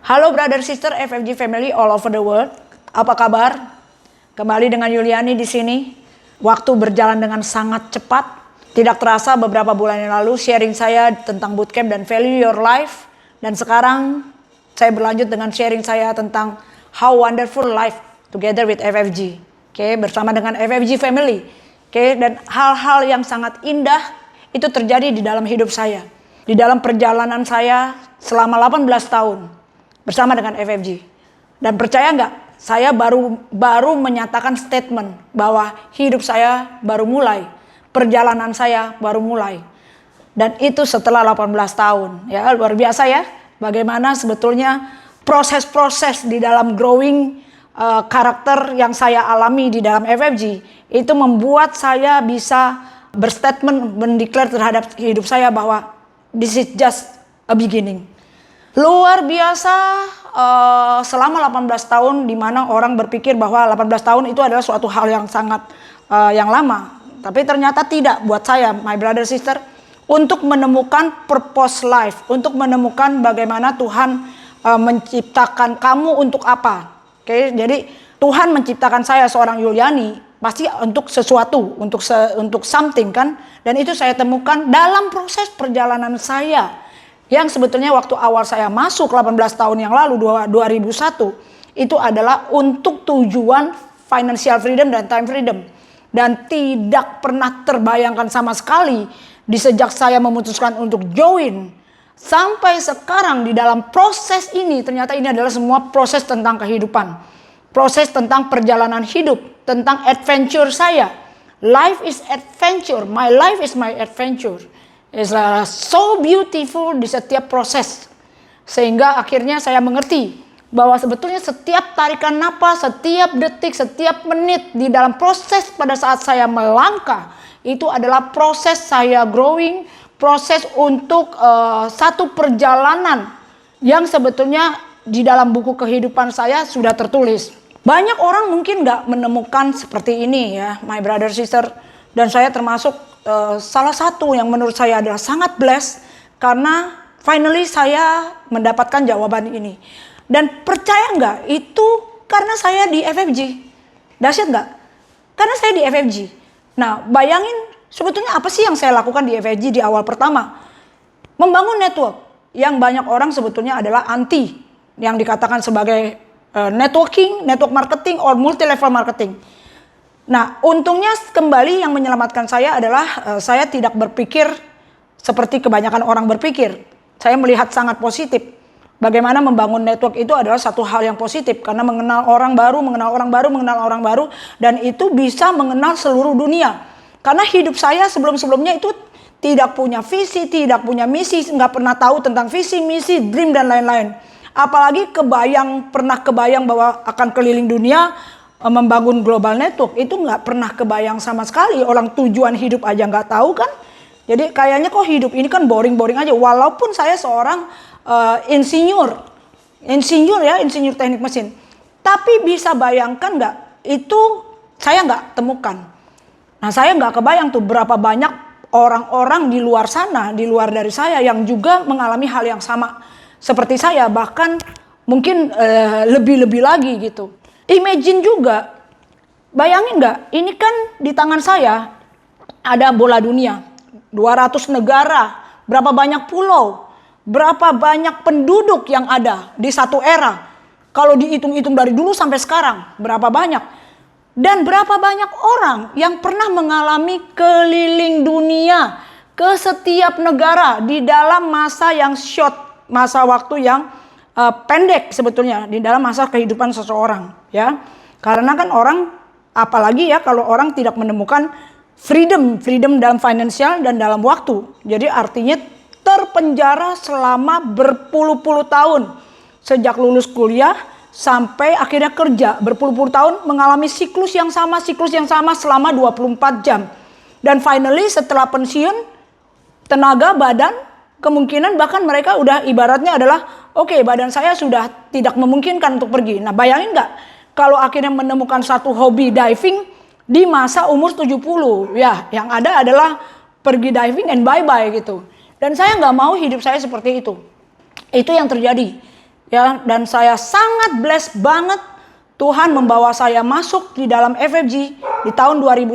Halo brother sister FFG family all over the world. Apa kabar? Kembali dengan Yuliani di sini. Waktu berjalan dengan sangat cepat. Tidak terasa beberapa bulan yang lalu sharing saya tentang bootcamp dan value your life. Dan sekarang saya berlanjut dengan sharing saya tentang how wonderful life together with FFG. Oke, bersama dengan FFG family. Oke, dan hal-hal yang sangat indah itu terjadi di dalam hidup saya. Di dalam perjalanan saya selama 18 tahun. Bersama dengan FFG. Dan percaya nggak, saya baru menyatakan statement bahwa hidup saya baru mulai, perjalanan saya baru mulai. Dan itu setelah 18 tahun. Ya, luar biasa ya, bagaimana sebetulnya proses-proses di dalam growing karakter yang saya alami di dalam FFG itu membuat saya bisa berstatement, mendeklar terhadap hidup saya bahwa this is just a beginning. Luar biasa selama 18 tahun di mana orang berpikir bahwa 18 tahun itu adalah suatu hal yang sangat yang lama. Tapi ternyata tidak buat saya, my brother sister, untuk menemukan purpose life, untuk menemukan bagaimana Tuhan menciptakan kamu untuk apa. Oke, jadi Tuhan menciptakan saya seorang Yuliani pasti untuk sesuatu, untuk something kan. Dan itu saya temukan dalam proses perjalanan saya. Yang sebetulnya waktu awal saya masuk 18 tahun yang lalu 2001 itu adalah untuk tujuan financial freedom dan time freedom. Dan tidak pernah terbayangkan sama sekali di sejak saya memutuskan untuk join sampai sekarang di dalam proses ini ternyata ini adalah semua proses tentang kehidupan. Proses tentang perjalanan hidup, tentang adventure saya. Life is adventure, my life is my adventure. It's so beautiful di setiap proses. Sehingga akhirnya saya mengerti bahwa sebetulnya setiap tarikan napas, setiap detik, setiap menit di dalam proses pada saat saya melangkah itu adalah proses saya growing, proses untuk satu perjalanan yang sebetulnya di dalam buku kehidupan saya sudah tertulis. Banyak orang mungkin gak menemukan seperti ini ya, my brother sister. Dan saya termasuk salah satu yang menurut saya adalah sangat blessed karena finally saya mendapatkan jawaban ini. Dan percaya nggak itu karena saya di FFG. Dahsyat nggak? Karena saya di FFG. Nah bayangin sebetulnya apa sih yang saya lakukan di FFG di awal pertama? Membangun network yang banyak orang sebetulnya adalah anti. Yang dikatakan sebagai networking, network marketing, or multi level marketing. Nah, untungnya kembali yang menyelamatkan saya adalah saya tidak berpikir seperti kebanyakan orang berpikir. Saya melihat sangat positif. Bagaimana membangun network itu adalah satu hal yang positif. Karena mengenal orang baru, dan itu bisa mengenal seluruh dunia. Karena hidup saya sebelum-sebelumnya itu tidak punya visi, tidak punya misi, nggak pernah tahu tentang visi, misi, dream, dan lain-lain. Apalagi pernah kebayang bahwa akan keliling dunia, membangun global network itu nggak pernah kebayang sama sekali. Orang tujuan hidup aja nggak tahu kan. Jadi kayaknya kok hidup ini kan boring-boring aja. Walaupun saya seorang insinyur teknik mesin. Tapi bisa bayangkan nggak itu saya nggak temukan. Nah saya nggak kebayang tuh berapa banyak orang-orang di luar sana, di luar dari saya yang juga mengalami hal yang sama seperti saya. Bahkan mungkin lebih-lebih lagi gitu. Imagine juga, bayangin nggak? Ini kan di tangan saya ada bola dunia, 200 negara, berapa banyak pulau, berapa banyak penduduk yang ada di satu era. Kalau dihitung-hitung dari dulu sampai sekarang, berapa banyak? Dan berapa banyak orang yang pernah mengalami keliling dunia ke setiap negara di dalam masa yang short, masa waktu yang pendek sebetulnya di dalam masa kehidupan seseorang ya. Karena kan orang apalagi ya kalau orang tidak menemukan freedom dalam finansial dan dalam waktu. Jadi artinya terpenjara selama berpuluh-puluh tahun sejak lulus kuliah sampai akhirnya kerja berpuluh-puluh tahun mengalami siklus yang sama selama 24 jam. Dan finally setelah pensiun tenaga badan kemungkinan bahkan mereka udah ibaratnya adalah oke, badan saya sudah tidak memungkinkan untuk pergi. Nah bayangin nggak kalau akhirnya menemukan satu hobi diving di masa umur 70. Ya yang ada adalah pergi diving and bye-bye gitu. Dan saya nggak mau hidup saya seperti itu. Itu yang terjadi. Ya, dan saya sangat blessed banget Tuhan membawa saya masuk di dalam FFG di tahun 2001.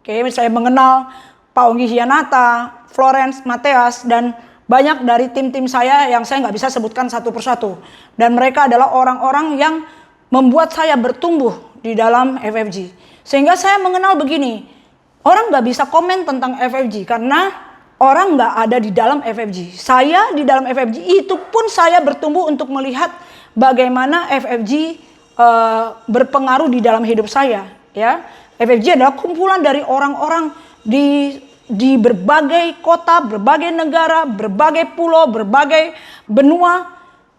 Oke, saya mengenal Pak Onggi Hianata, Florence Mateas, dan banyak dari tim-tim saya yang saya nggak bisa sebutkan satu persatu. Dan mereka adalah orang-orang yang membuat saya bertumbuh di dalam FFG. Sehingga saya mengenal begini, orang nggak bisa komen tentang FFG karena orang nggak ada di dalam FFG. Saya di dalam FFG itu pun saya bertumbuh untuk melihat bagaimana FFG berpengaruh di dalam hidup saya. Ya, FFG adalah kumpulan dari orang-orang di berbagai kota, berbagai negara, berbagai pulau, berbagai benua,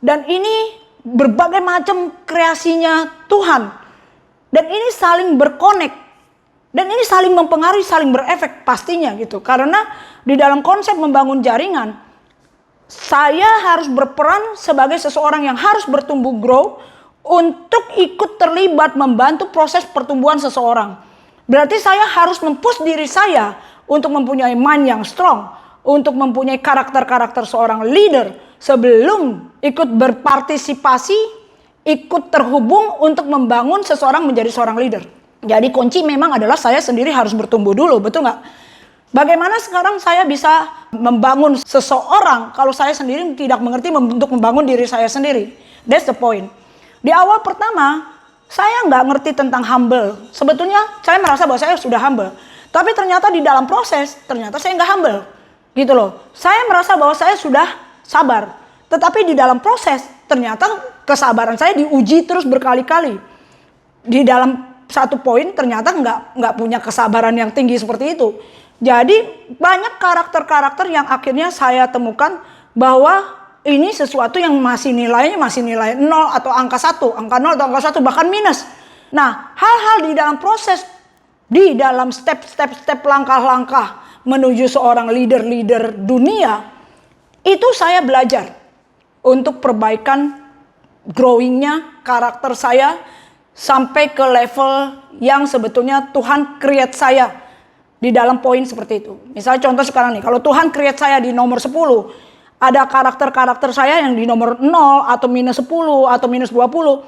dan ini berbagai macam kreasinya Tuhan. Dan ini saling berkonek. Dan ini saling mempengaruhi, saling berefek pastinya gitu. Karena di dalam konsep membangun jaringan, saya harus berperan sebagai seseorang yang harus bertumbuh grow untuk ikut terlibat membantu proses pertumbuhan seseorang. Berarti saya harus mempush diri saya untuk mempunyai mind yang strong, untuk mempunyai karakter-karakter seorang leader sebelum ikut berpartisipasi, ikut terhubung untuk membangun seseorang menjadi seorang leader. Jadi kunci memang adalah saya sendiri harus bertumbuh dulu, betul nggak? Bagaimana sekarang saya bisa membangun seseorang kalau saya sendiri tidak mengerti untuk membangun diri saya sendiri? That's the point. Di awal pertama, saya nggak ngerti tentang humble. Sebetulnya saya merasa bahwa saya sudah humble. Tapi ternyata di dalam proses, ternyata saya nggak humble. Gitu loh. Saya merasa bahwa saya sudah sabar. Tetapi di dalam proses, ternyata kesabaran saya diuji terus berkali-kali. Di dalam satu poin ternyata nggak punya kesabaran yang tinggi seperti itu. Jadi banyak karakter-karakter yang akhirnya saya temukan bahwa ini sesuatu yang masih nilainya masih nilai 0 atau angka 1, angka 0 atau angka 1 bahkan minus. Nah, hal-hal di dalam proses, di dalam step-step langkah-langkah menuju seorang leader-leader dunia, itu saya belajar untuk perbaikan growingnya karakter saya sampai ke level yang sebetulnya Tuhan create saya di dalam poin seperti itu. Misalnya contoh sekarang nih, kalau Tuhan create saya di nomor 10, ada karakter-karakter saya yang di nomor 0 atau minus 10 atau minus 20.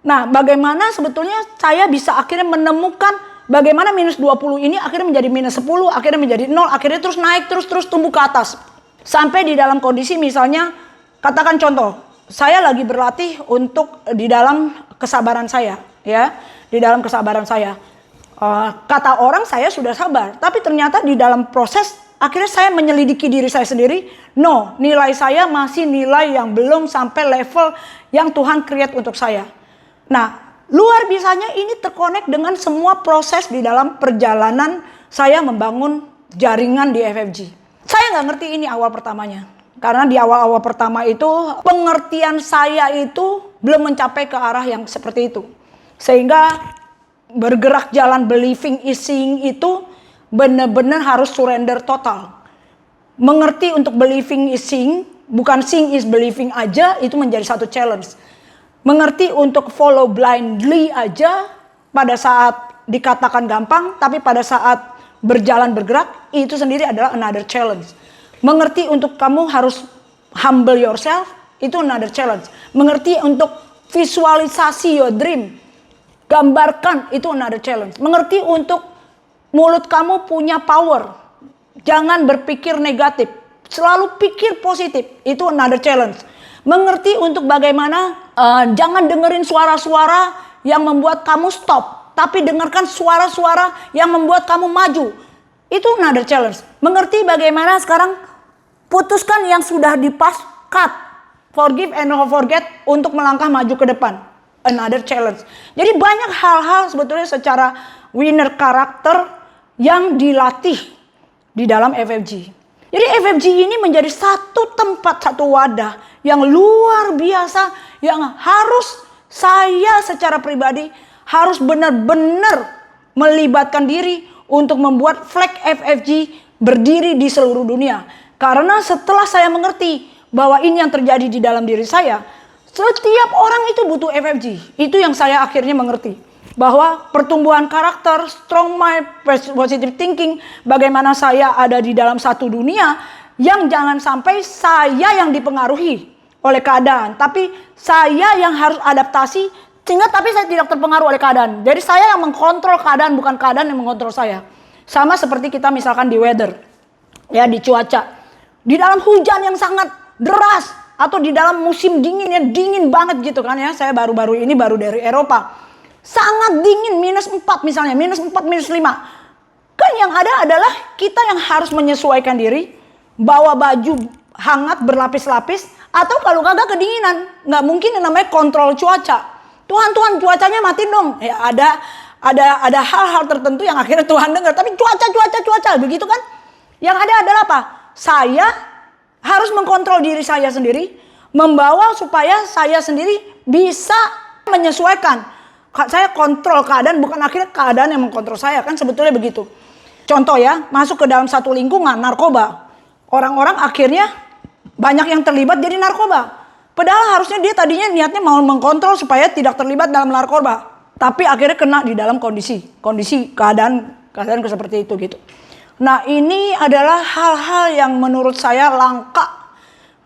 Nah, bagaimana sebetulnya saya bisa akhirnya menemukan bagaimana minus 20 ini akhirnya menjadi minus 10, akhirnya menjadi 0, akhirnya terus naik, terus tumbuh ke atas. Sampai di dalam kondisi misalnya, katakan contoh, saya lagi berlatih untuk di dalam kesabaran saya, ya, di dalam kesabaran saya. Kata orang saya sudah sabar, tapi ternyata di dalam proses akhirnya saya menyelidiki diri saya sendiri. No, nilai saya masih nilai yang belum sampai level yang Tuhan create untuk saya. Nah, luar biasanya ini terkonek dengan semua proses di dalam perjalanan saya membangun jaringan di FFG. Saya nggak ngerti ini awal pertamanya. Karena di awal-awal pertama itu pengertian saya itu belum mencapai ke arah yang seperti itu. Sehingga bergerak jalan believing is seeing itu benar-benar harus surrender total. Mengerti untuk believing is seeing, bukan seeing is believing aja, itu menjadi satu challenge. Mengerti untuk follow blindly aja pada saat dikatakan gampang, tapi pada saat berjalan bergerak, itu sendiri adalah another challenge. Mengerti untuk kamu harus humble yourself, itu another challenge. Mengerti untuk visualisasi your dream, gambarkan, itu another challenge. Mengerti untuk mulut kamu punya power. Jangan berpikir negatif. Selalu pikir positif. Itu another challenge. Mengerti untuk bagaimana jangan dengerin suara-suara yang membuat kamu stop. Tapi dengarkan suara-suara yang membuat kamu maju. Itu another challenge. Mengerti bagaimana sekarang putuskan yang sudah dipas, cut. Forgive and forget untuk melangkah maju ke depan. Another challenge. Jadi banyak hal-hal sebetulnya secara winner karakter yang dilatih di dalam FFG. Jadi FFG ini menjadi satu tempat, satu wadah yang luar biasa, yang harus saya secara pribadi harus benar-benar melibatkan diri untuk membuat flag FFG berdiri di seluruh dunia. Karena setelah saya mengerti bahwa ini yang terjadi di dalam diri saya, setiap orang itu butuh FFG. Itu yang saya akhirnya mengerti. Bahwa pertumbuhan karakter, strong mind, positive thinking, bagaimana saya ada di dalam satu dunia yang jangan sampai saya yang dipengaruhi oleh keadaan, tapi saya yang harus adaptasi sehingga tapi saya tidak terpengaruh oleh keadaan. Jadi saya yang mengkontrol keadaan, bukan keadaan yang mengontrol saya. Sama seperti kita misalkan di weather, ya di cuaca, di dalam hujan yang sangat deras atau di dalam musim dingin yang dingin banget gitu kan ya. Saya baru-baru ini baru dari Eropa, sangat dingin, -4 misalnya, -4, -5. Kan yang ada adalah kita yang harus menyesuaikan diri, bawa baju hangat berlapis-lapis, atau kalau kagak kedinginan, nggak mungkin yang namanya kontrol cuaca. Tuhan cuacanya mati dong. Ya ada hal-hal tertentu yang akhirnya Tuhan dengar, tapi cuaca begitu kan? Yang ada adalah apa? Saya harus mengkontrol diri saya sendiri, membawa supaya saya sendiri bisa menyesuaikan. Saya kontrol keadaan, bukan akhirnya keadaan yang mengkontrol saya, kan sebetulnya begitu. Contoh ya, masuk ke dalam satu lingkungan narkoba. Orang-orang akhirnya banyak yang terlibat jadi narkoba. Padahal harusnya dia tadinya niatnya mau mengkontrol supaya tidak terlibat dalam narkoba. Tapi akhirnya kena di dalam kondisi keadaan seperti itu gitu. Nah, ini adalah hal-hal yang menurut saya langka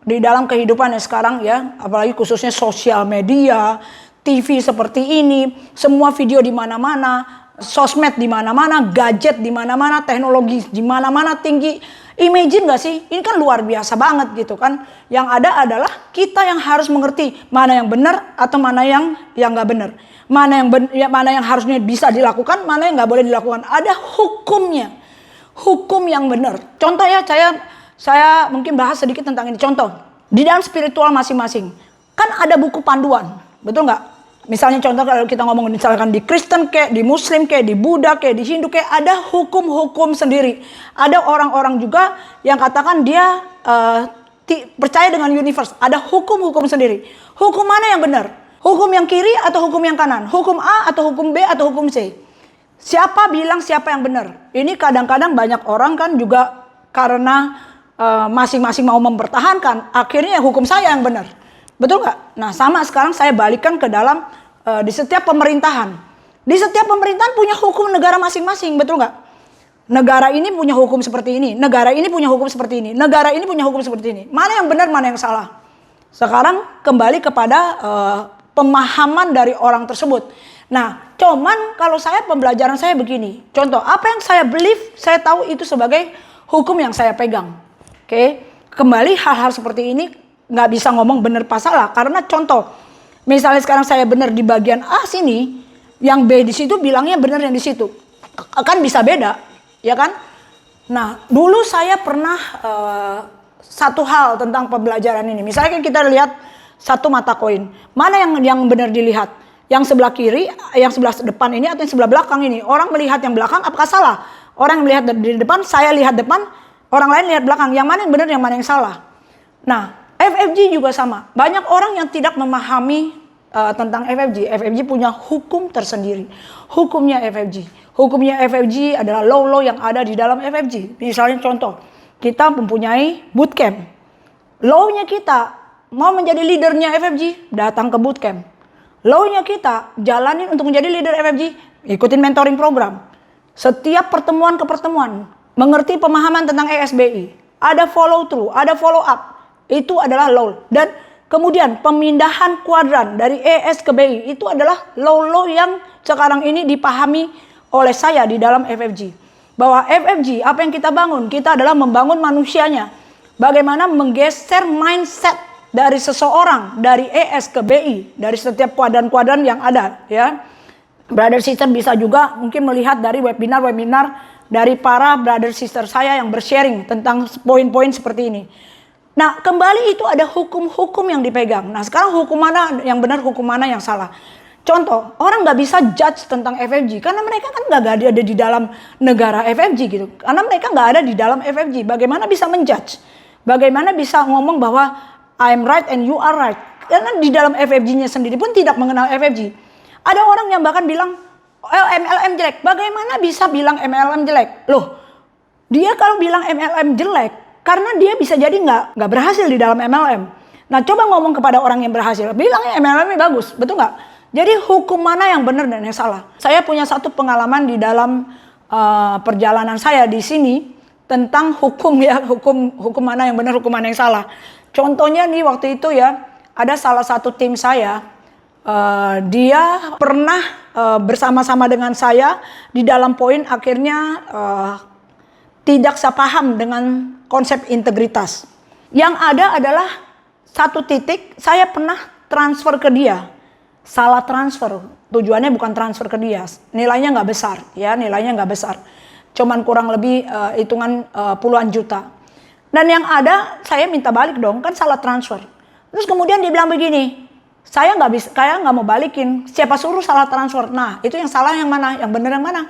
di dalam kehidupan yang sekarang ya. Apalagi khususnya sosial media, TV seperti ini, semua video di mana-mana, sosmed di mana-mana, gadget di mana-mana, teknologi di mana-mana tinggi. Imagine gak sih? Ini kan luar biasa banget gitu kan. Yang ada adalah kita yang harus mengerti mana yang benar atau mana yang nggak benar. Mana yang harusnya bisa dilakukan, mana yang nggak boleh dilakukan. Ada hukumnya. Hukum yang benar. Contoh ya, saya mungkin bahas sedikit tentang ini. Contoh, di dalam spiritual masing-masing. Kan ada buku panduan. Betul nggak? Misalnya contoh kalau kita ngomong misalkan di Kristen kayak, di Muslim kayak, di Buddha kayak, di Hindu kayak, ada hukum-hukum sendiri. Ada orang-orang juga yang katakan dia percaya dengan universe. Ada hukum-hukum sendiri. Hukum mana yang benar? Hukum yang kiri atau hukum yang kanan? Hukum A atau hukum B atau hukum C? Siapa bilang siapa yang benar? Ini kadang-kadang banyak orang kan juga karena masing-masing mau mempertahankan, akhirnya hukum saya yang benar. Betul nggak? Nah, sama sekarang saya balikkan ke dalam di setiap pemerintahan. Di setiap pemerintahan punya hukum negara masing-masing, betul nggak? Negara ini punya hukum seperti ini, negara ini punya hukum seperti ini, negara ini punya hukum seperti ini. Mana yang benar, mana yang salah? Sekarang kembali kepada pemahaman dari orang tersebut. Nah, cuman kalau saya pembelajaran saya begini. Contoh, apa yang saya believe, saya tahu itu sebagai hukum yang saya pegang. Oke, kembali hal-hal seperti ini nggak bisa ngomong benar pas salah, karena contoh misalnya sekarang saya benar di bagian A sini, yang B di situ bilangnya benar yang di situ, kan bisa beda, ya kan? Nah, dulu saya pernah satu hal tentang pembelajaran ini. Misalnya kita lihat satu mata koin, mana yang benar dilihat? Yang sebelah kiri, yang sebelah depan ini atau yang sebelah belakang ini? Orang melihat yang belakang, apakah salah? Orang melihat di depan, saya lihat depan, orang lain lihat belakang. Yang mana yang benar, yang mana yang salah? Nah, FFG juga sama. Banyak orang yang tidak memahami tentang FFG. FFG punya hukum tersendiri. Hukumnya FFG. Hukumnya FFG adalah law-law yang ada di dalam FFG. Misalnya contoh, kita mempunyai bootcamp. Law-nya kita mau menjadi leadernya FFG, datang ke bootcamp. Law-nya kita jalanin untuk menjadi leader FFG, ikutin mentoring program. Setiap pertemuan ke pertemuan, mengerti pemahaman tentang ESBI. Ada follow through, ada follow up. Itu adalah law. Dan kemudian pemindahan kuadran dari ES ke BI itu adalah law yang sekarang ini dipahami oleh saya di dalam FFG. Bahwa FFG, apa yang kita bangun? Kita adalah membangun manusianya. Bagaimana menggeser mindset dari seseorang, dari ES ke BI, dari setiap kuadran-kuadran yang ada. Ya, brother sister bisa juga mungkin melihat dari webinar-webinar dari para brother sister saya yang bersharing tentang poin-poin seperti ini. Nah, kembali itu ada hukum-hukum yang dipegang. Nah, sekarang hukum mana yang benar, hukum mana yang salah. Contoh, orang nggak bisa judge tentang FFG karena mereka kan nggak ada di dalam negara FFG gitu. Karena mereka nggak ada di dalam FFG. Bagaimana bisa menjudge? Bagaimana bisa ngomong bahwa I'm right and you are right? Karena di dalam FFG-nya sendiri pun tidak mengenal FFG. Ada orang yang bahkan bilang MLM jelek. Bagaimana bisa bilang MLM jelek? Loh, dia kalau bilang MLM jelek, karena dia bisa jadi nggak berhasil di dalam MLM. Nah, coba ngomong kepada orang yang berhasil, bilangnya MLM bagus, betul nggak? Jadi hukum mana yang benar dan yang salah? Saya punya satu pengalaman di dalam perjalanan saya di sini tentang hukum ya, hukum mana yang benar, hukum mana yang salah. Contohnya nih waktu itu ya, ada salah satu tim saya, dia pernah bersama-sama dengan saya di dalam poin akhirnya tidak sepaham dengan konsep integritas. Yang ada adalah satu titik saya pernah transfer ke dia, salah transfer. Tujuannya bukan transfer ke dia, nilainya nggak besar, ya nilainya nggak besar, cuman kurang lebih hitungan puluhan juta. Dan yang ada saya minta balik dong, kan salah transfer. Terus kemudian dia bilang begini, saya nggak mau balikin, siapa suruh salah transfer? Nah itu yang salah yang mana, yang benar yang mana?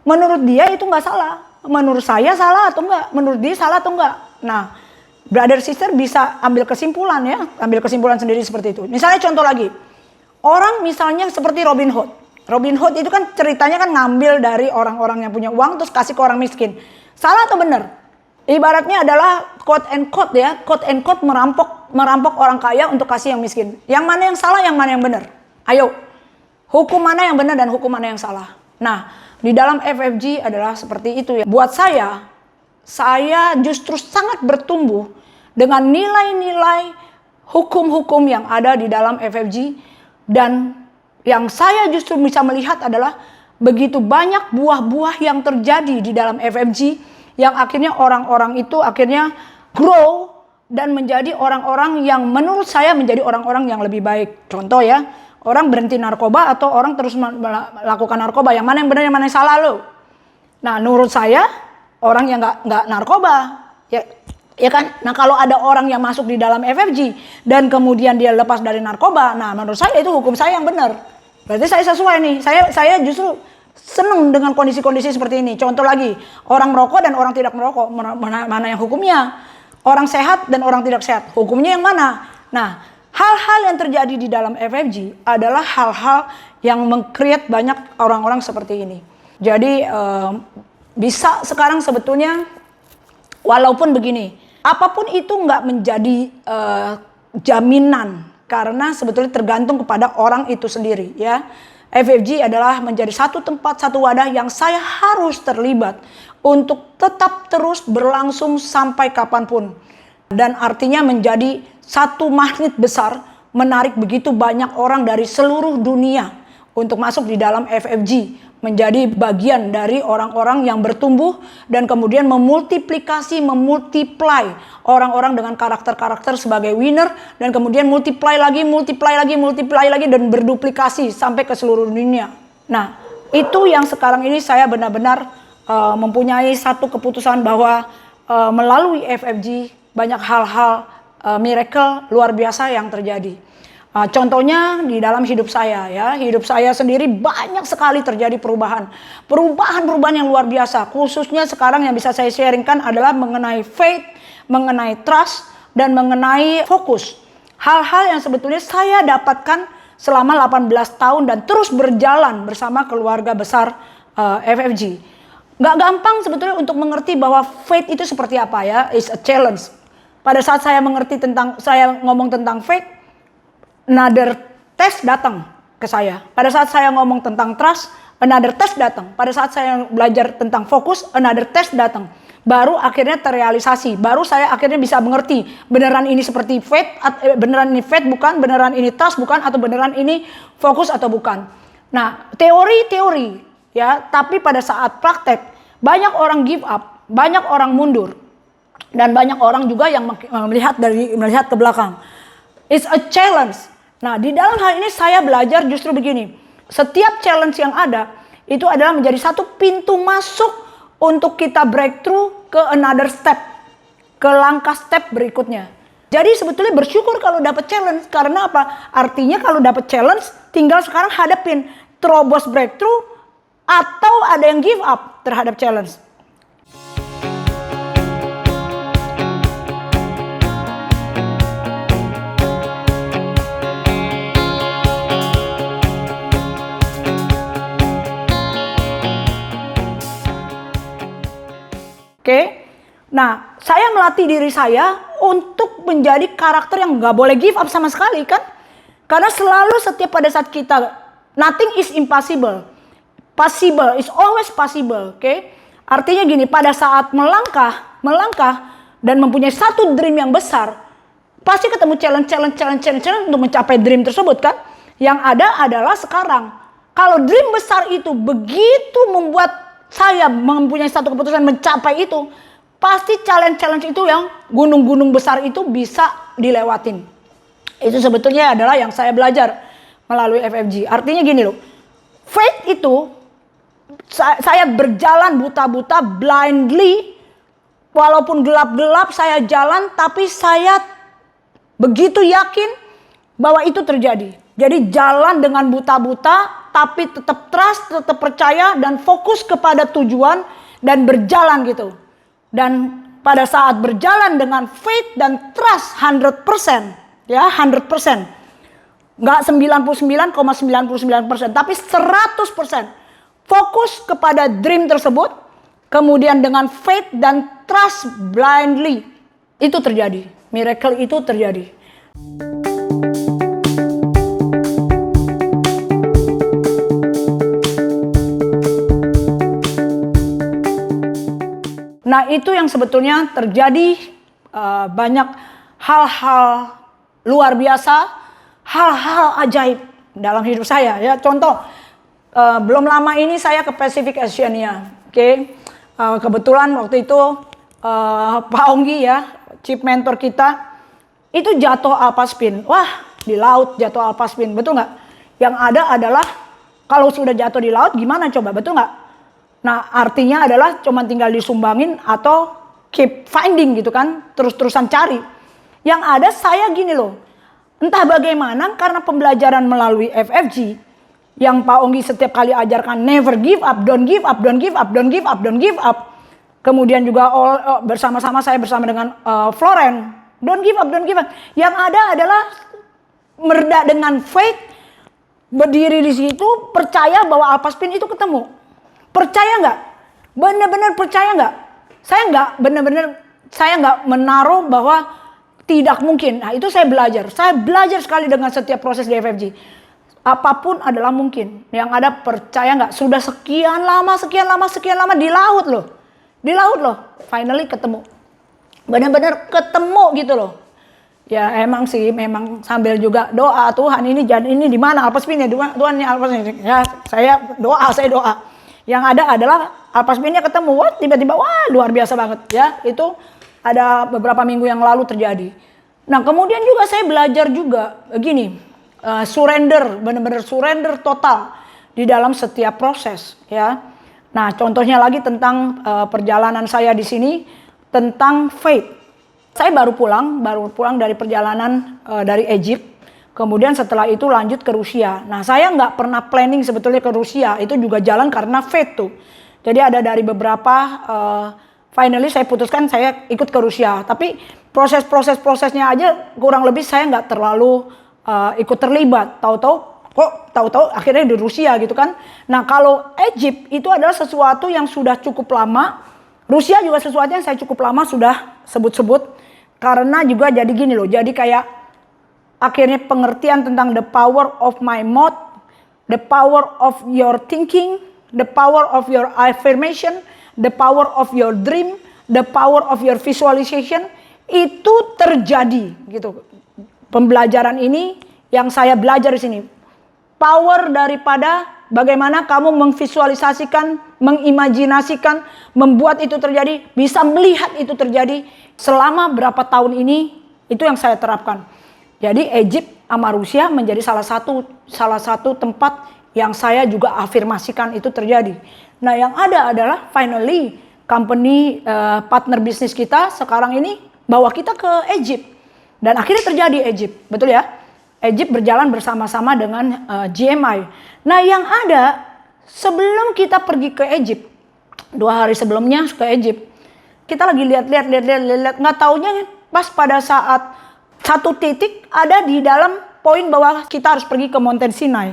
Menurut dia itu nggak salah, menurut saya salah atau enggak, menurut dia salah atau enggak. Nah brother sister bisa ambil kesimpulan ya, ambil kesimpulan sendiri seperti itu. Misalnya contoh lagi, orang misalnya seperti Robin Hood. Robin Hood itu kan ceritanya kan ngambil dari orang-orang yang punya uang terus kasih ke orang miskin. Salah atau benar? Ibaratnya adalah quote and quote ya, quote and quote merampok orang kaya untuk kasih yang miskin. Yang mana yang salah, yang mana yang benar? Ayo, hukum mana yang benar dan hukum mana yang salah? Nah, di dalam FFG adalah seperti itu ya. Buat saya justru sangat bertumbuh dengan nilai-nilai hukum-hukum yang ada di dalam FFG, dan yang saya justru bisa melihat adalah begitu banyak buah-buah yang terjadi di dalam FFG yang akhirnya orang-orang itu akhirnya grow dan menjadi orang-orang yang menurut saya menjadi orang-orang yang lebih baik. Contoh ya, orang berhenti narkoba atau orang terus melakukan narkoba, yang mana yang benar yang mana yang salah lo? Nah, menurut saya orang yang nggak narkoba ya kan. Nah kalau ada orang yang masuk di dalam FFG dan kemudian dia lepas dari narkoba, nah menurut saya itu hukum saya yang benar. Berarti saya sesuai nih. Saya justru senang dengan kondisi-kondisi seperti ini. Contoh lagi, orang merokok dan orang tidak merokok, mana yang hukumnya? Orang sehat dan orang tidak sehat, hukumnya yang mana? Nah, hal-hal yang terjadi di dalam FFG adalah hal-hal yang meng-create banyak orang-orang seperti ini. Jadi bisa sekarang sebetulnya walaupun begini, apapun itu nggak menjadi jaminan karena sebetulnya tergantung kepada orang itu sendiri ya. FFG adalah menjadi satu tempat, satu wadah yang saya harus terlibat untuk tetap terus berlangsung sampai kapanpun. Dan artinya menjadi satu magnet besar menarik begitu banyak orang dari seluruh dunia untuk masuk di dalam FFG, menjadi bagian dari orang-orang yang bertumbuh dan kemudian memultiplikasi, memultiply orang-orang dengan karakter-karakter sebagai winner, dan kemudian multiply lagi dan berduplikasi sampai ke seluruh dunia. Nah, itu yang sekarang ini saya benar-benar mempunyai satu keputusan bahwa melalui FFG banyak hal-hal miracle luar biasa yang terjadi. Contohnya di dalam hidup saya ya, hidup saya sendiri banyak sekali terjadi perubahan yang luar biasa. Khususnya sekarang yang bisa saya sharingkan adalah mengenai faith, mengenai trust, dan mengenai fokus. Hal-hal yang sebetulnya saya dapatkan selama 18 tahun dan terus berjalan bersama keluarga besar FFG. Gak gampang sebetulnya untuk mengerti bahwa faith itu seperti apa ya, is a challenge. Pada saat saya ngomong tentang faith, another test datang ke saya. Pada saat saya ngomong tentang trust, another test datang. Pada saat saya belajar tentang fokus, another test datang. Baru akhirnya terrealisasi. Baru saya akhirnya bisa mengerti beneran ini seperti faith, beneran ini faith bukan, beneran ini trust bukan, atau beneran ini fokus atau bukan. Nah, teori ya, tapi pada saat praktek banyak orang give up, banyak orang mundur, dan banyak orang juga yang melihat ke belakang. It's a challenge. Nah, di dalam hal ini saya belajar justru begini. Setiap challenge yang ada itu adalah menjadi satu pintu masuk untuk kita breakthrough ke another step, ke langkah step berikutnya. Jadi sebetulnya bersyukur kalau dapat challenge. Karena apa? Artinya kalau dapat challenge, tinggal sekarang hadapin terobos breakthrough atau ada yang give up terhadap challenge. Oke, nah saya melatih diri saya untuk menjadi karakter yang gak boleh give up sama sekali kan. Karena selalu setiap pada saat kita, nothing is impossible. Possible is always possible, oke. Artinya gini, pada saat melangkah dan mempunyai satu dream yang besar, Pasti ketemu challenge untuk mencapai dream tersebut kan. Yang ada adalah sekarang. Kalau dream besar itu begitu membuat saya mempunyai satu keputusan mencapai itu, pasti challenge itu yang gunung-gunung besar itu bisa dilewatin. Itu sebetulnya adalah yang saya belajar melalui FFG. Artinya gini loh, faith itu saya berjalan buta-buta, blindly, walaupun gelap-gelap saya jalan, tapi saya begitu yakin bahwa itu terjadi. Jadi jalan dengan buta-buta, tapi tetap trust, tetap percaya, dan fokus kepada tujuan, dan berjalan gitu. Dan pada saat berjalan dengan faith dan trust 100%, ya 100%. Nggak 99,99%, tapi 100%. Fokus kepada dream tersebut, kemudian dengan faith dan trust blindly, itu terjadi. Miracle itu terjadi. Nah, itu yang sebetulnya terjadi, banyak hal-hal luar biasa, hal-hal ajaib dalam hidup saya. Ya, contoh, belum lama ini saya ke Pacific Oceania. Oke. Kebetulan waktu itu Pak Onggi ya, chief mentor kita, itu jatuh alpaspin. Wah, di laut jatuh alpaspin, betul nggak? Yang ada adalah kalau sudah jatuh di laut gimana coba, betul nggak? Nah, artinya adalah cuma tinggal disumbangin atau keep finding gitu kan, terus-terusan cari. Yang ada saya gini loh, entah bagaimana karena pembelajaran melalui FFG yang Pak Onggi setiap kali ajarkan never give up, don't give up, don't give up, don't give up, don't give up. Kemudian juga bersama-sama saya bersama dengan Floren, don't give up, don't give up. Yang ada adalah mereda dengan faith, berdiri di situ, percaya bahwa alpaspin itu ketemu. Percaya nggak? Benar-benar percaya nggak? Saya nggak menaruh bahwa tidak mungkin. Nah, itu saya belajar. Saya belajar sekali dengan setiap proses di FFG. Apapun adalah mungkin. Yang ada percaya nggak? Sudah sekian lama di laut loh. Di laut loh. Finally ketemu. Benar-benar ketemu gitu loh. Ya emang sih, memang sambil juga doa, Tuhan ini di mana alpaspinnya? Tuhan ini alpaspinnya. Ya saya doa. Yang ada adalah alpaspinnya ketemu. Wah, tiba-tiba wah luar biasa banget ya. Itu ada beberapa minggu yang lalu terjadi. Nah, kemudian juga saya belajar juga begini, surrender, benar-benar surrender total di dalam setiap proses ya. Nah, contohnya lagi tentang perjalanan saya di sini tentang faith. Saya baru pulang dari perjalanan dari Egypt. Kemudian setelah itu lanjut ke Rusia. Nah, saya nggak pernah planning sebetulnya ke Rusia. Itu juga jalan karena faith tuh. Jadi ada dari beberapa, finally saya putuskan saya ikut ke Rusia. Tapi prosesnya aja kurang lebih saya nggak terlalu ikut terlibat. Tahu-tahu akhirnya di Rusia gitu kan. Nah, kalau Egypt itu adalah sesuatu yang sudah cukup lama. Rusia juga sesuatu yang saya cukup lama sudah sebut-sebut. Karena juga jadi gini loh, jadi kayak akhirnya pengertian tentang the power of my mouth, the power of your thinking, the power of your affirmation, the power of your dream, the power of your visualization, itu terjadi gitu. Pembelajaran ini yang saya belajar di sini. Power daripada bagaimana kamu memvisualisasikan, mengimajinasikan, membuat itu terjadi, bisa melihat itu terjadi selama berapa tahun ini, itu yang saya terapkan. Jadi Egypt sama Rusia menjadi salah satu tempat yang saya juga afirmasikan itu terjadi. Nah, yang ada adalah finally company partner bisnis kita sekarang ini bawa kita ke Egypt. Dan akhirnya terjadi Egypt, betul ya? Egypt berjalan bersama-sama dengan GMI. Nah, yang ada sebelum kita pergi ke Egypt, 2 hari sebelumnya ke Egypt, kita lagi lihat, nggak taunya pas pada saat satu titik ada di dalam poin bahwa kita harus pergi ke Mountain Sinai.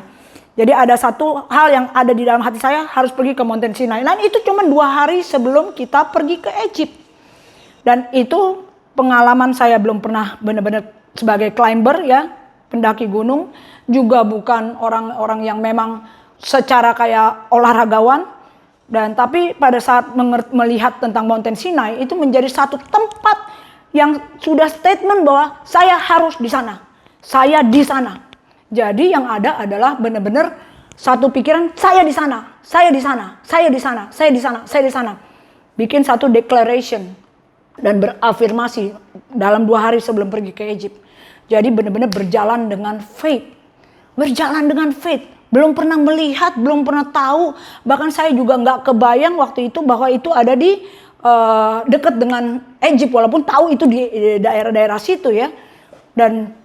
Jadi ada satu hal yang ada di dalam hati saya, harus pergi ke Mountain Sinai. Dan itu cuma 2 hari sebelum kita pergi ke Egypt. Dan itu pengalaman saya belum pernah benar-benar sebagai climber ya, pendaki gunung. Juga bukan orang-orang yang memang secara kayak olahragawan. Dan tapi pada saat melihat tentang Mountain Sinai, itu menjadi satu tempat yang sudah statement bahwa saya harus di sana. Saya di sana. Jadi yang ada adalah benar-benar satu pikiran, saya di sana, saya di sana, saya di sana, saya di sana, saya di sana. Bikin satu declaration dan berafirmasi dalam 2 hari sebelum pergi ke Egypt. Jadi benar-benar berjalan dengan faith. Berjalan dengan faith. Belum pernah melihat, belum pernah tahu. Bahkan saya juga nggak kebayang waktu itu bahwa itu ada di dekat dengan Egypt, walaupun tahu itu di daerah-daerah situ ya. Dan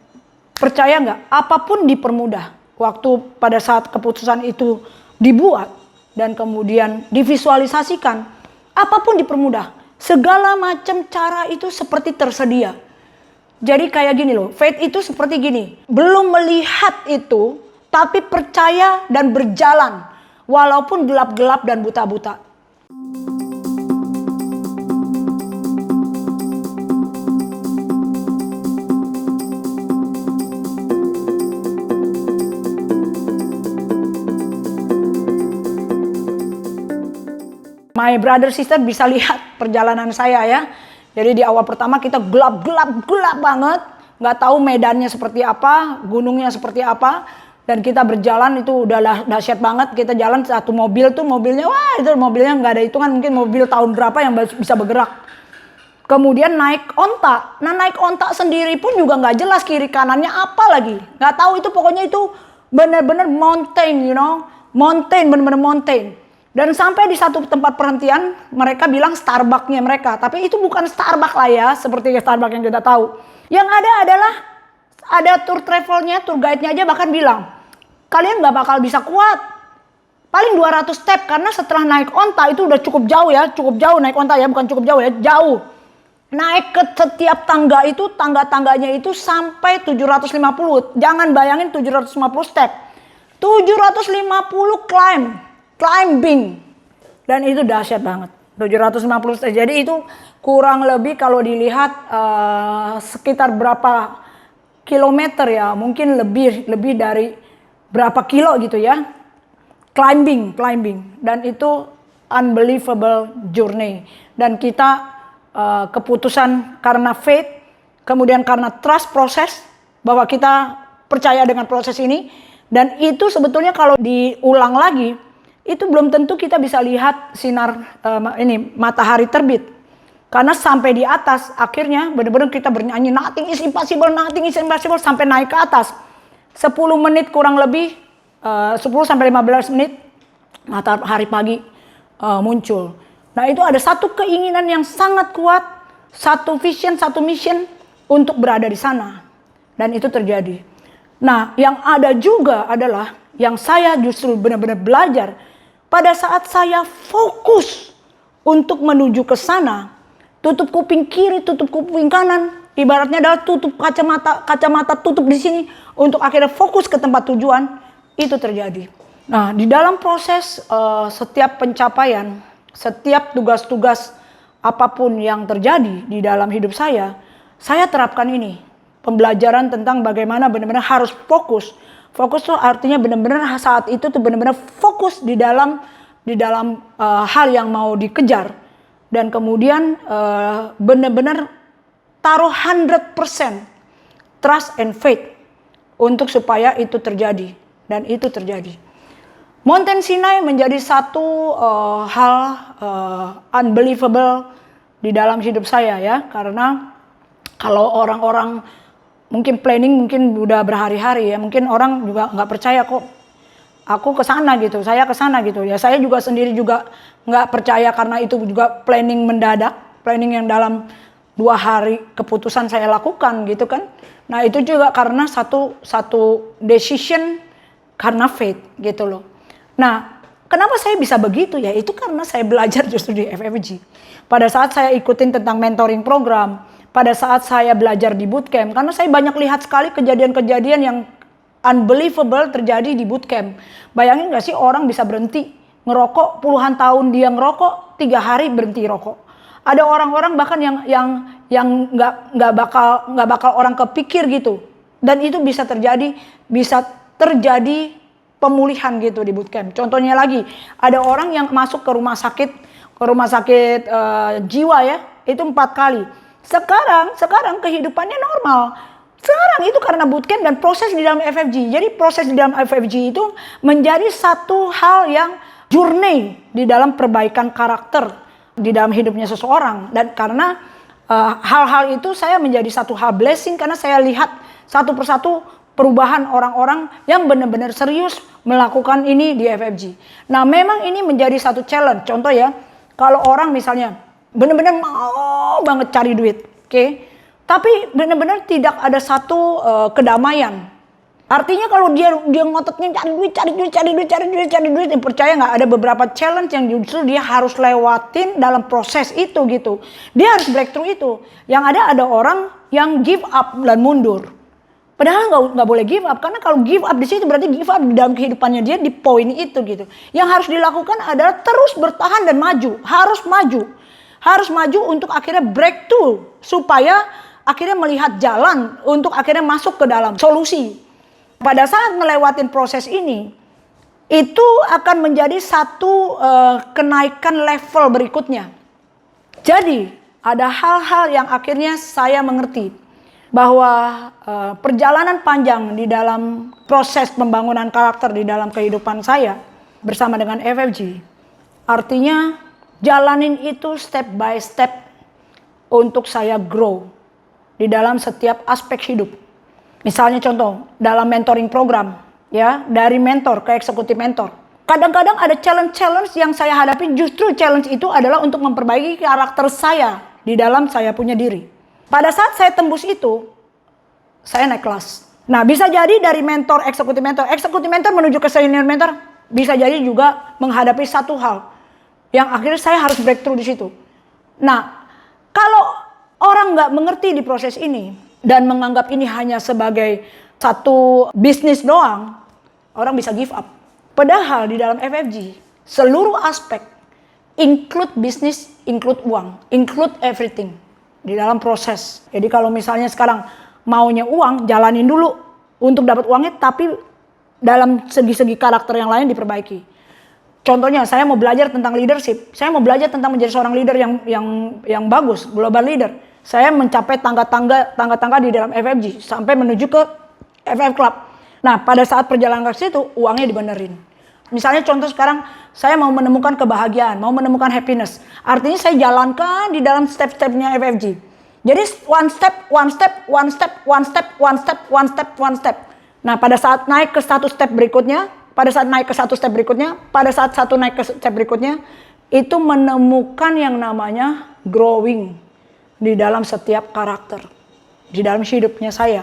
percaya nggak, apapun dipermudah. Waktu pada saat keputusan itu dibuat dan kemudian divisualisasikan, apapun dipermudah. Segala macam cara itu seperti tersedia. Jadi kayak gini loh, faith itu seperti gini. Belum melihat itu, tapi percaya dan berjalan. Walaupun gelap-gelap dan buta-buta. My brother sister bisa lihat perjalanan saya ya. Jadi di awal pertama kita gelap banget. Nggak tahu medannya seperti apa, gunungnya seperti apa. Dan kita berjalan itu udah dahsyat banget. Kita jalan satu mobil tuh, mobilnya wah itu mobilnya nggak ada hitungan. Mungkin mobil tahun berapa yang bisa bergerak. Kemudian naik onta. Nah naik onta sendiri pun juga nggak jelas kiri kanannya apa lagi. Nggak tahu itu, pokoknya itu benar-benar mountain, you know. Mountain, benar-benar mountain. Dan sampai di satu tempat perhentian, mereka bilang Starbucks-nya mereka. Tapi itu bukan Starbucks lah ya, seperti Starbucks yang kita tahu. Yang ada adalah, ada tour travelnya, tour guide-nya aja bahkan bilang, kalian gak bakal bisa kuat. Paling 200 step, karena setelah naik onta itu udah cukup jauh ya. Cukup jauh naik onta ya, bukan cukup jauh ya, jauh. Naik ke setiap tangga itu, tangga-tangganya itu sampai 750. Jangan bayangin 750 step. 750 climbing. Dan itu dahsyat banget. 750 step. Jadi itu kurang lebih kalau dilihat sekitar berapa kilometer ya. Mungkin lebih dari berapa kilo gitu ya. Climbing. Dan itu unbelievable journey. Dan kita keputusan karena faith, kemudian karena trust proses, bahwa kita percaya dengan proses ini. Dan itu sebetulnya kalau diulang lagi, itu belum tentu kita bisa lihat sinar matahari terbit. Karena sampai di atas akhirnya benar-benar kita bernyanyi nothing is impossible sampai naik ke atas. 10 menit kurang lebih 10 sampai 15 menit matahari pagi muncul. Nah, itu ada satu keinginan yang sangat kuat, satu vision, satu mission untuk berada di sana. Dan itu terjadi. Nah, yang ada juga adalah yang saya justru benar-benar belajar. Pada saat saya fokus untuk menuju ke sana, tutup kuping kiri, tutup kuping kanan, ibaratnya adalah tutup kacamata tutup di sini untuk akhirnya fokus ke tempat tujuan, itu terjadi. Nah, di dalam proses setiap pencapaian, setiap tugas-tugas apapun yang terjadi di dalam hidup saya terapkan ini, pembelajaran tentang bagaimana benar-benar harus fokus. Fokus tuh artinya benar-benar saat itu tuh benar-benar fokus di dalam hal yang mau dikejar, dan kemudian benar-benar taruh 100% trust and faith untuk supaya itu terjadi, dan itu terjadi. Mountain Sinai menjadi satu hal unbelievable di dalam hidup saya ya, karena kalau orang-orang mungkin planning mungkin udah berhari-hari ya. Mungkin orang juga nggak percaya kok aku kesana gitu, saya kesana gitu ya. Saya juga sendiri juga nggak percaya karena itu juga planning mendadak, planning yang dalam 2 hari keputusan saya lakukan gitu kan. Nah itu juga karena satu decision karena faith gitu loh. Nah kenapa saya bisa begitu ya? Itu karena saya belajar justru di FFG. Pada saat saya ikutin tentang mentoring program, pada saat saya belajar di bootcamp, karena saya banyak lihat sekali kejadian-kejadian yang unbelievable terjadi di bootcamp. Bayangin gak sih orang bisa berhenti ngerokok puluhan tahun, dia ngerokok 3 hari berhenti rokok. Ada orang-orang bahkan yang nggak bakal orang kepikir gitu, dan itu bisa terjadi pemulihan gitu di bootcamp. Contohnya lagi, ada orang yang masuk ke rumah sakit jiwa ya, itu 4 kali. Sekarang kehidupannya normal. Sekarang itu karena bootcamp dan proses di dalam FFG. Jadi proses di dalam FFG itu menjadi satu hal yang journey di dalam perbaikan karakter di dalam hidupnya seseorang. Dan karena hal-hal itu saya menjadi satu hal blessing karena saya lihat satu persatu perubahan orang-orang yang benar-benar serius melakukan ini di FFG. Nah, memang ini menjadi satu challenge. Contoh ya, kalau orang misalnya benar-benar mau banget cari duit, oke? Tapi benar-benar tidak ada satu kedamaian. Artinya kalau dia ngototnya cari duit, percaya nggak, ada beberapa challenge yang justru dia harus lewatin dalam proses itu gitu. Dia harus breakthrough itu. Yang ada orang yang give up dan mundur. Padahal nggak boleh give up, karena kalau give up di situ berarti give up di dalam kehidupannya dia di poin itu gitu. Yang harus dilakukan adalah terus bertahan dan maju, harus maju untuk akhirnya breakthrough supaya akhirnya melihat jalan untuk akhirnya masuk ke dalam solusi. Pada saat melewatin proses ini, itu akan menjadi satu kenaikan level berikutnya. Jadi ada hal-hal yang akhirnya saya mengerti bahwa perjalanan panjang di dalam proses pembangunan karakter di dalam kehidupan saya bersama dengan FFG, artinya jalanin itu step by step untuk saya grow di dalam setiap aspek hidup. Misalnya contoh, dalam mentoring program, ya, dari mentor ke eksekutif mentor. Kadang-kadang ada challenge yang saya hadapi, justru challenge itu adalah untuk memperbaiki karakter saya di dalam saya punya diri. Pada saat saya tembus itu, saya naik kelas. Nah, bisa jadi dari mentor, eksekutif mentor menuju ke senior mentor, bisa jadi juga menghadapi satu hal yang akhirnya saya harus breakthrough di situ. Nah, kalau orang nggak mengerti di proses ini, dan menganggap ini hanya sebagai satu bisnis doang, orang bisa give up. Padahal di dalam FFG, seluruh aspek, include bisnis, include uang, include everything di dalam proses. Jadi kalau misalnya sekarang maunya uang, jalanin dulu untuk dapat uangnya, tapi dalam segi-segi karakter yang lain diperbaiki. Contohnya, saya mau belajar tentang leadership, saya mau belajar tentang menjadi seorang leader yang bagus, global leader. Saya mencapai tangga-tangga di dalam FFG sampai menuju ke FF Club. Nah, pada saat perjalanan ke situ, uangnya dibenerin. Misalnya contoh sekarang, saya mau menemukan kebahagiaan, mau menemukan happiness. Artinya saya jalankan di dalam step-stepnya FFG. Jadi one step. Nah, pada saat naik ke satu step berikutnya, pada saat naik ke satu step berikutnya, itu menemukan yang namanya growing di dalam setiap karakter, di dalam hidupnya saya.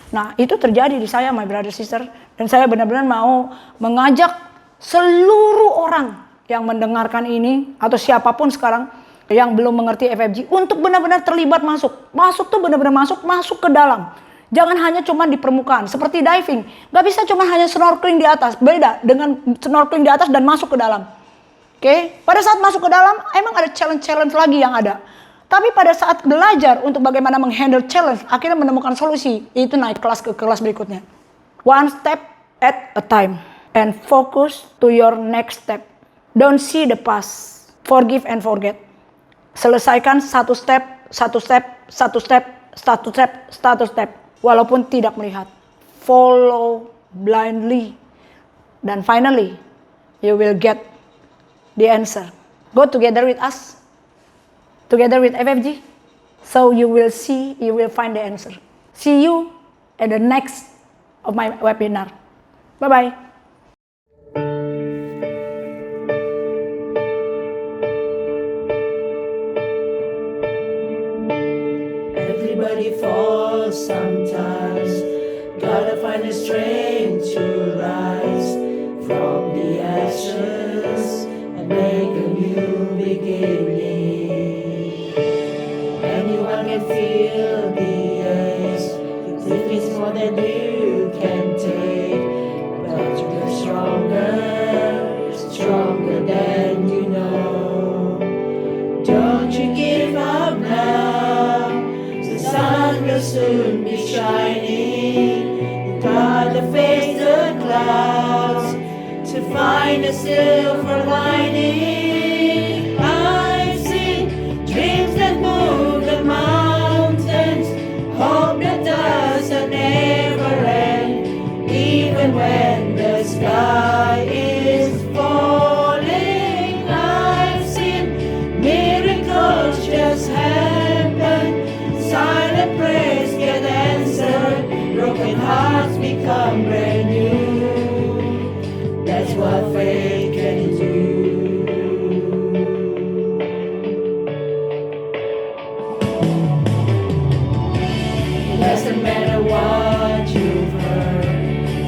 Nah, itu terjadi di saya, my brother sister. Dan saya benar-benar mau mengajak seluruh orang yang mendengarkan ini, atau siapapun sekarang yang belum mengerti FFG, untuk benar-benar terlibat masuk. Masuk tuh benar-benar masuk ke dalam. Jangan hanya cuma di permukaan, seperti diving. Gak bisa cuma hanya snorkeling di atas. Beda dengan snorkeling di atas dan masuk ke dalam. Oke? Pada saat masuk ke dalam, emang ada challenge lagi yang ada. Tapi pada saat belajar untuk bagaimana menghandle challenge, akhirnya menemukan solusi. Itu naik kelas ke kelas berikutnya. One step at a time. And focus to your next step. Don't see the past. Forgive and forget. Selesaikan satu step. Walaupun tidak melihat. Follow blindly. Dan finally, you will get the answer. Go together with us. Together with FFG, so you will find the answer. See you at the next of my webinar. Bye-bye. Everybody falls sometimes, gotta find the strength to rise from the ashes and make a new beginning. Feel the ace. You think it's more than you can take, but you're stronger than you know. Don't you give up now. The sun will soon be shining. You gotta face the clouds to find a silver lining. I've seen dreams that move the mountains. Even when the sky is falling, I've seen miracles just happen. Silent prayers get answered, broken hearts become brand new. That's what faith can do. It doesn't matter what you've heard,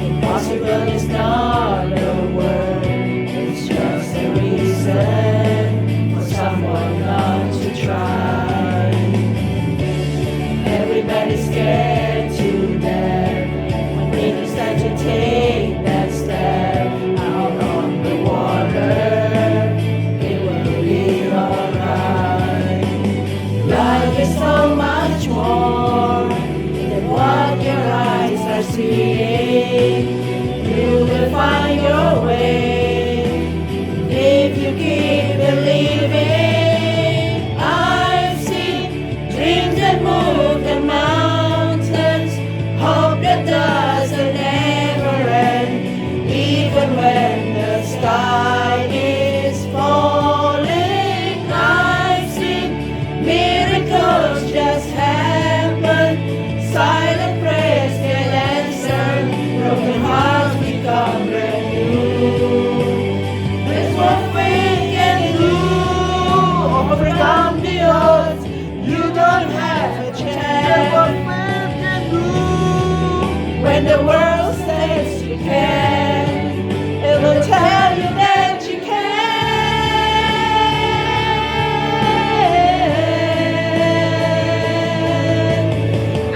impossible is not a word. It's just a reason for someone not to try. Everybody's scared to death when it's time to take that step out on the water. It will be alright. Life is so much more than what your eyes are seeing. You will find your way if you keep believing. I've seen dreams that move the mountains, hope that doesn't ever end. Even when the sky is falling, I've seen miracles just happen. Silent prayers get answered, broken hearts become brand new. That's what faith can do. Overcome the odds. You don't have a chance. That's what faith can do. When the world says you can't, it will tell you that you can.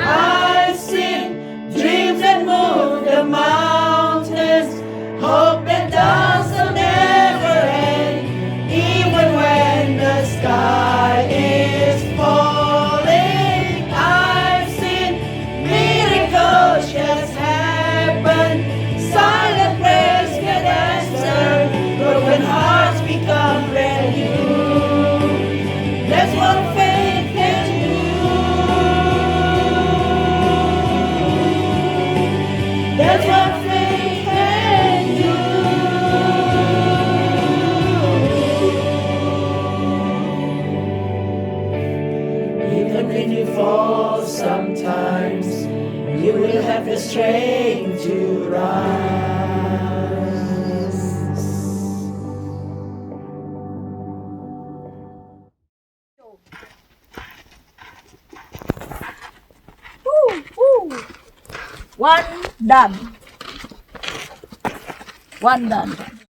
I've seen dreams that move the mountains, hope that doesn't ever end. Even when the sky is falling, I've seen miracles just happen. Silent prayers get answered, broken hearts become brand new. That's what faith can do. That's what faith can do. Even when you fall sometimes, you will have the strength to rise. One done. One done.